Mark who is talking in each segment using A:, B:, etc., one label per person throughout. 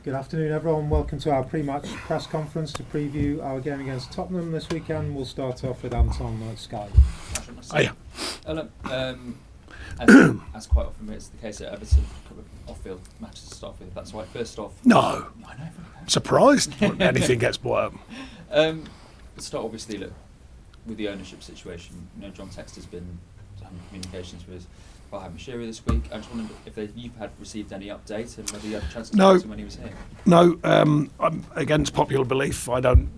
A: Good afternoon, everyone. Welcome to our pre-match press conference to preview our game against Tottenham this weekend. We'll start off with Anton at Sky.
B: Hiya.
C: Look, as quite often is the case at Everton, off-field matches to start with. That's why first off.
B: No.
C: I know.
B: Surprised when anything gets brought up.
C: Let's start obviously with the ownership situation. You know, John Textor's been having communications with Farhad Moshiri this week. I just wondered if you've received any update and whether you had a chance to talk to him when he was here.
B: No, I'm against popular belief. I'm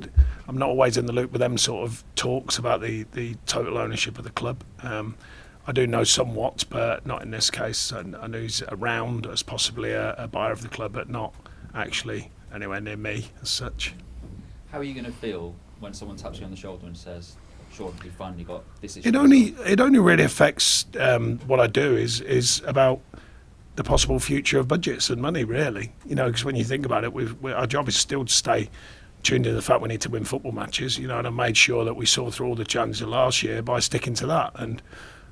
B: not always in the loop with them sort of talks about the total ownership of the club. I do know somewhat, but not in this case. I know he's around as possibly a buyer of the club, but not actually anywhere near me as such.
C: How are you going to feel when someone taps you on the shoulder and says, "Sure, we finally got this issue"?
B: It only really affects what I do is about the possible future of budgets and money, really. You know, because when you think about it, our job is still to stay tuned to the fact we need to win football matches. You know, and I made sure that we saw through all the challenges last year by sticking to that and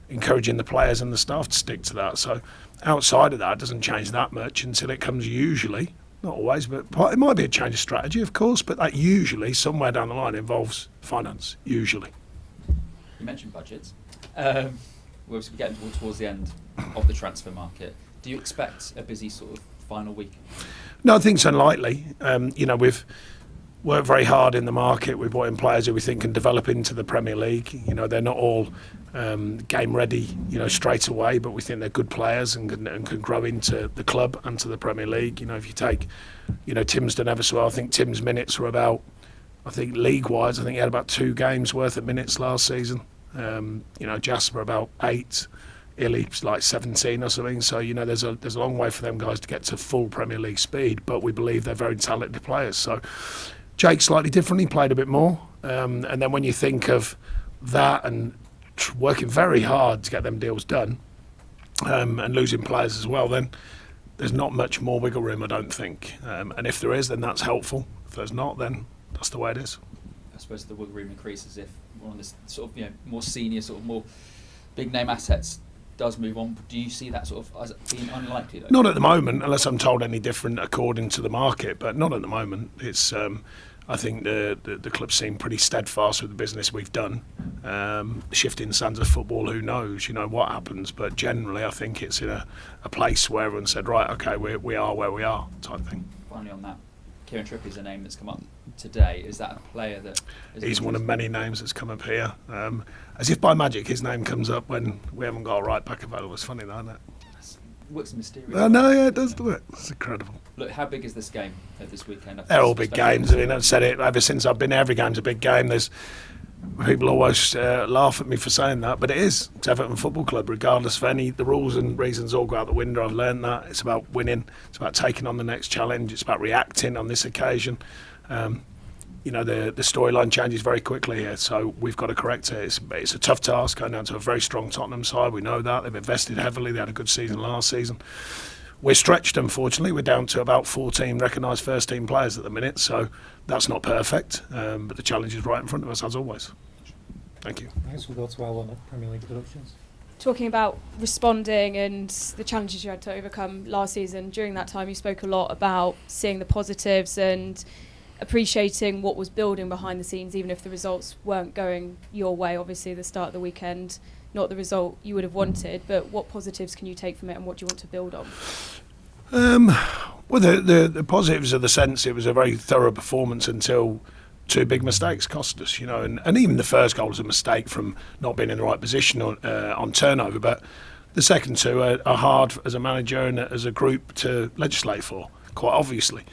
B: encouraging the players and the staff to stick to that. So outside of that, it doesn't change that much until it comes usually. Not always, but it might be a change of strategy, of course, but that usually, somewhere down the line, involves finance, usually.
C: You mentioned budgets. We're obviously getting towards the end of the transfer market. Do you expect a busy sort of final week?
B: No, I think it's unlikely. You know, we've worked very hard in the market. We've brought in players who we think can develop into the Premier League. You know, they're not all game ready, you know, straight away, but we think they're good players and can grow into the club and to the Premier League. You know, if you take, you know, Tim's done ever so well. I think Tim's minutes were about, I think league-wise, I think he had about 2 games worth of minutes last season. You know, Jasper about 8, Illy's like 17 or something. So, you know, there's a long way for them guys to get to full Premier League speed, but we believe they're very talented players. So Jake slightly different, he played a bit more. And then when you think of that and working very hard to get them deals done and losing players as well, then there's not much more wiggle room, I don't think. And if there is, then that's helpful. If there's not, then that's the way it is.
C: I suppose the wiggle room increases if one of this sort of, you know, more senior, sort of more big name assets does move on. Do you see that sort of as being unlikely though?
B: Not at the moment, unless I'm told any different according to the market, but not at the moment. It's I think the club seem pretty steadfast with the business we've done. Shifting sands of football, who knows, you know, what happens, but generally I think it's in a place where everyone said, right, okay, we are where we are, type thing.
C: Finally on that, Kieran Trippier's a name that's come up today. Is that a player that...
B: He's one of many names that's come up here. As if by magic his name comes up when we haven't got a right back available. It's funny, though, isn't it?
C: Works mysterious.
B: No, yeah, it does do it. It's incredible.
C: Look, how big is this game this weekend?
B: They're all big games. I mean, I've said it ever since I've been here. Every game's a big game. There's people always laugh at me for saying that, but it is. It's Everton Football Club, regardless of the rules and reasons all go out the window. I've learned that. It's about winning. It's about taking on the next challenge. It's about reacting on this occasion. You know, the storyline changes very quickly here, so we've got to correct it. It's a tough task going down to a very strong Tottenham side. We know that. They've invested heavily. They had a good season last season. We're stretched, unfortunately. We're down to about 14 recognised first-team players at the minute, so that's not perfect, but the challenge is right in front of us, as always. Thank you.
A: I guess we'll go to Alan at Premier League Productions.
D: Talking about responding and the challenges you had to overcome last season, during that time you spoke a lot about seeing the positives and appreciating what was building behind the scenes, even if the results weren't going your way. Obviously, the start of the weekend, not the result you would have wanted, but what positives can you take from it and what do you want to build on?
B: Well, the positives are the sense it was a very thorough performance until 2 big mistakes cost us, you know, and even the first goal was a mistake from not being in the right position on turnover, but the second 2 are hard as a manager and as a group to legislate for, quite obviously.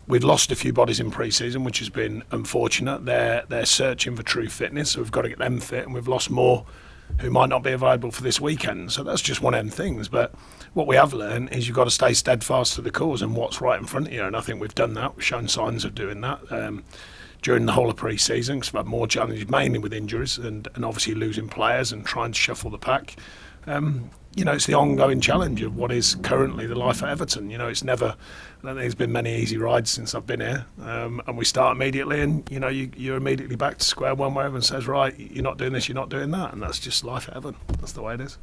B: We've lost a few bodies in pre-season, which has been unfortunate. They're searching for true fitness, so we've got to get them fit, and we've lost more who might not be available for this weekend. So that's just one of them things. But what we have learned is you've got to stay steadfast to the cause and what's right in front of you, and I think we've done that. We've shown signs of doing that during the whole of pre-season, because we've had more challenges, mainly with injuries and obviously losing players and trying to shuffle the pack. You know, it's the ongoing challenge of what is currently the life at Everton. You know, it's never, I don't think there's been many easy rides since I've been here. And we start immediately and, you know, you're immediately back to square one where everyone says, right, you're not doing this, you're not doing that. And that's just life at Everton. That's the way it is.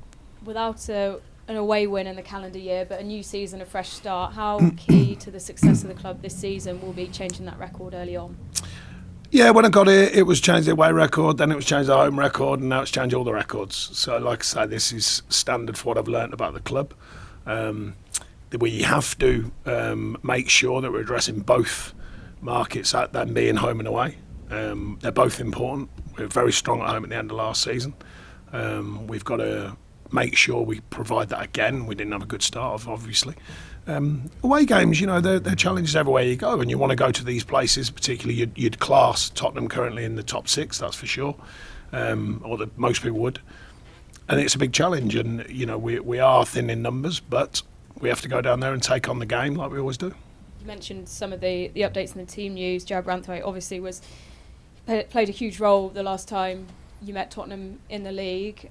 D: Without a an away win in the calendar year, but a new season, a fresh start. How key to the success of the club this season will be changing that record early on?
B: Yeah, when I got here, it was changed the away record, then it was changed the home record, and now it's changed all the records. So, like I say, this is standard for what I've learnt about the club. We have to make sure that we're addressing both markets, that them being home and away. They're both important. We're very strong at home at the end of last season. We've got to make sure we provide that again. We didn't have a good start, obviously. Away games, you know, they're challenges everywhere you go, and you want to go to these places. Particularly, you'd class Tottenham currently in the top 6, that's for sure, or that most people would. And it's a big challenge, and you know we are thin in numbers, but we have to go down there and take on the game like we always do.
D: You mentioned some of the updates in the team news. Jared Branthwaite obviously played a huge role the last time you met Tottenham in the league.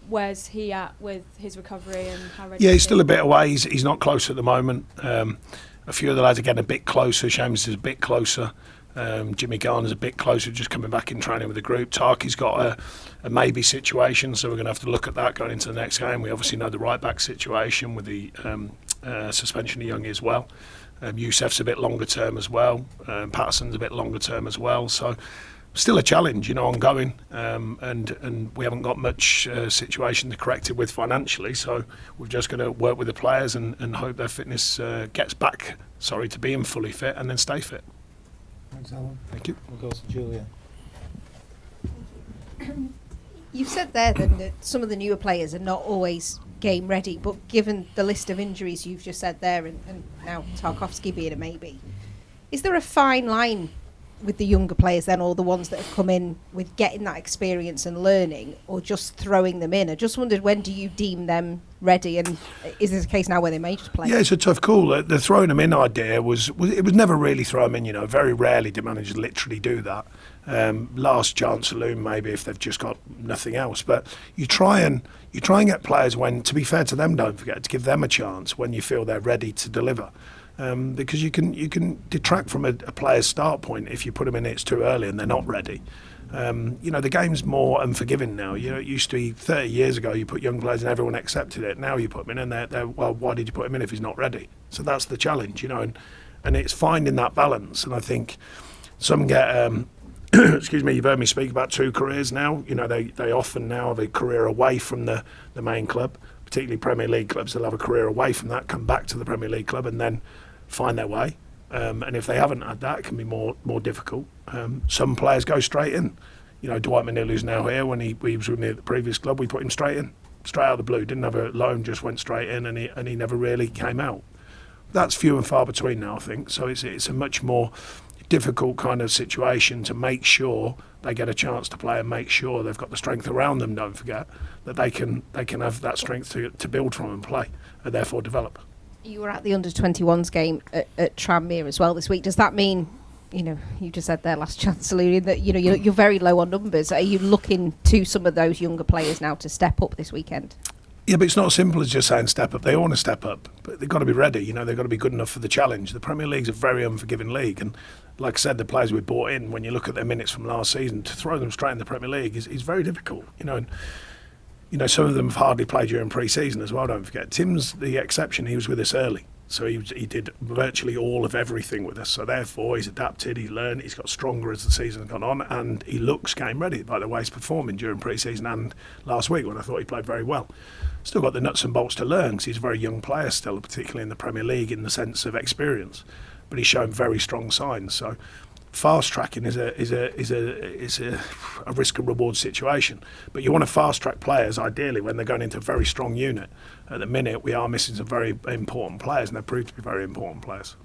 D: Where's he at with his recovery and how ready?
B: Yeah, he's still a bit away. He's not close at the moment. A few of the lads are getting a bit closer. Seamus is a bit closer. Jimmy Garner's a bit closer, just coming back in training with the group. Tarky's got a maybe situation, so we're going to have to look at that going into the next game. We obviously know the right back situation with the suspension of Young as well. Youssef's a bit longer term as well. Patterson's a bit longer term as well. So still a challenge, you know, ongoing, and we haven't got much situation to correct it with financially. So we've just got to work with the players and hope their fitness gets back. To being fully fit and then stay fit.
A: Thanks, Alan.
B: Thank you.
A: We'll go to Julia.
E: You've said there then that some of the newer players are not always game ready, but given the list of injuries you've just said there, and now Tarkowski being a maybe, is there a fine line with the younger players then, or the ones that have come in with getting that experience and learning, or just throwing them in? I just wondered, when do you deem them ready, and is this a case now where they may just play?
B: Yeah, it's a tough call. The throwing them in idea was it was never really throw them in, you know. Very rarely do managers literally do that. Last chance saloon maybe if they've just got nothing else, but you try and get players when, to be fair to them, don't forget to give them a chance when you feel they're ready to deliver. Because you can detract from a player's start point if you put them in it's too early and they're not ready. You know, the game's more unforgiving now. You know, it used to be 30 years ago you put young players and everyone accepted it. Now you put them in and they're well, why did you put him in if he's not ready? So that's the challenge, you know, and it's finding that balance. And I think some get excuse me, you've heard me speak about 2 careers now. You know, they often now have a career away from the main club, particularly Premier League clubs. They'll have a career away from that, come back to the Premier League club and then find their way. And if they haven't had that, it can be more difficult. Some players go straight in. You know, Dwight Manil, who's now here, when he was with me at the previous club, we put him straight in, straight out of the blue. Didn't have a loan, just went straight in, and he never really came out. That's few and far between now, I think. So it's a much more difficult kind of situation to make sure they get a chance to play and make sure they've got the strength around them. Don't forget that they can have that strength to build from and play, and therefore develop.
E: You were at the under-21s game at Tranmere as well this week. Does that mean, you know, you just said there last chance alluding that, you know, you're very low on numbers. Are you looking to some of those younger players now to step up this weekend?
B: Yeah, but it's not as simple as just saying step up. They all want to step up, but they've got to be ready. You know, they've got to be good enough for the challenge. The Premier League's a very unforgiving league, and like I said, the players we brought in, when you look at their minutes from last season, to throw them straight in the Premier League is very difficult. You know, and you know, some of them have hardly played during pre-season as well. Don't forget, Tim's the exception. He was with us early, so he did virtually all of everything with us. So therefore, he's adapted, he's learned, he's got stronger as the season's gone on, and he looks game ready by the way he's performing during pre-season and last week when I thought he played very well. Still got the nuts and bolts to learn because he's a very young player still, particularly in the Premier League in the sense of experience. But he's shown very strong signs. So fast tracking is a risk and reward situation. But you want to fast track players ideally when they're going into a very strong unit. At the minute, we are missing some very important players, and they've proved to be very important players.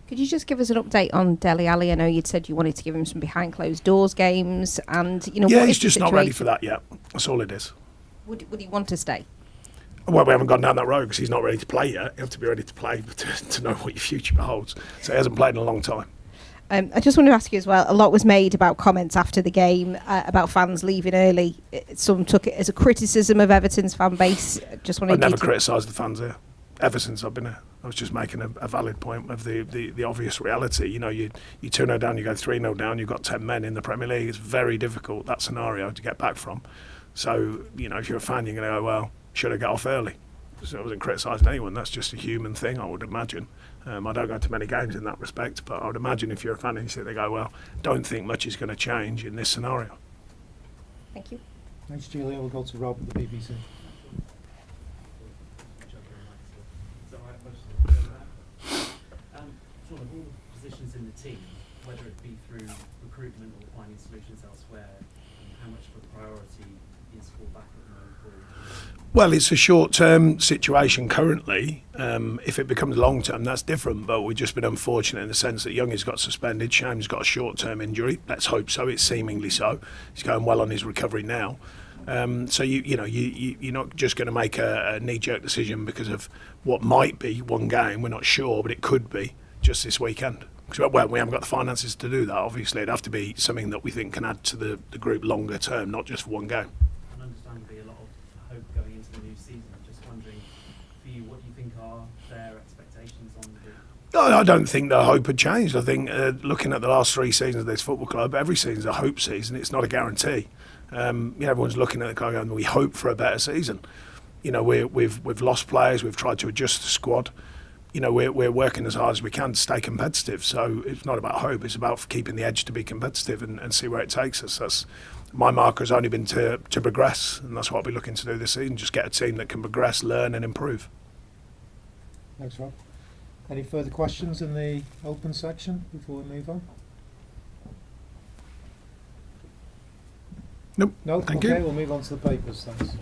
E: Could you just give us an update on Dele Alli? I know you'd said you wanted to give him some behind closed doors games, and you know,
B: yeah,
E: what
B: he's
E: is the
B: just not ready
E: situation?
B: for that yet. That's all it is.
E: Would he want to stay?
B: Well, we haven't gone down that road because he's not ready to play yet. You have to be ready to play to know what your future beholds. So he hasn't played in a long time.
E: I just want to ask you as well, a lot was made about comments after the game about fans leaving early. Some took it as a criticism of Everton's fan base. Just wanted
B: I've never
E: you to...
B: criticised the fans here, ever since I've been here. I was just making a valid point of the obvious reality. You know, you 2-0 down, you go 3-0 down, you've got 10 men in the Premier League. It's very difficult, that scenario, to get back from. So, you know, if you're a fan, you're going to go, well, should I get off early? I wasn't criticising anyone. That's just a human thing, I would imagine. I don't go to many games in that respect, but I would imagine if you're a fan and you sit there, go, well, don't think much is going to change in this scenario.
E: Thank you.
A: Thanks, Julia. We'll go to Rob at the BBC.
F: Sort of all positions in the team, whether it be through recruitment or finding solutions elsewhere, how much of a priority is for backup moving forward?
B: Well, it's a short-term situation currently. If it becomes long-term, that's different. But we've just been unfortunate in the sense that Youngie's got suspended. Shame's got a short-term injury. Let's hope so. It's seemingly so. He's going well on his recovery now. So you're not just going to make a knee-jerk decision because of what might be one game. We're not sure, but it could be just this weekend. Well, we haven't got the finances to do that. Obviously, it'd have to be something that we think can add to the group longer term, not just for one game.
F: And understandably, a lot of hope going into the new season. Just wondering, for you, what you think are their expectations on the group?
B: No, I don't think the hope had changed. I think looking at the last 3 seasons of this football club, every season's a hope season. It's not a guarantee. Everyone's looking at the club and we hope for a better season. We've lost players. We've tried to adjust the squad. We're working as hard as we can to stay competitive. So it's not about hope. It's about keeping the edge to be competitive and see where it takes us. That's my marker has only been to progress, and that's what I'll be looking to do this season. Just get a team that can progress, learn, and improve.
A: Thanks, Rob. Any further questions in the open section before we move on?
B: Nope.
A: No.
B: Thank
A: Okay,
B: you.
A: we'll move on to the papers. Thanks.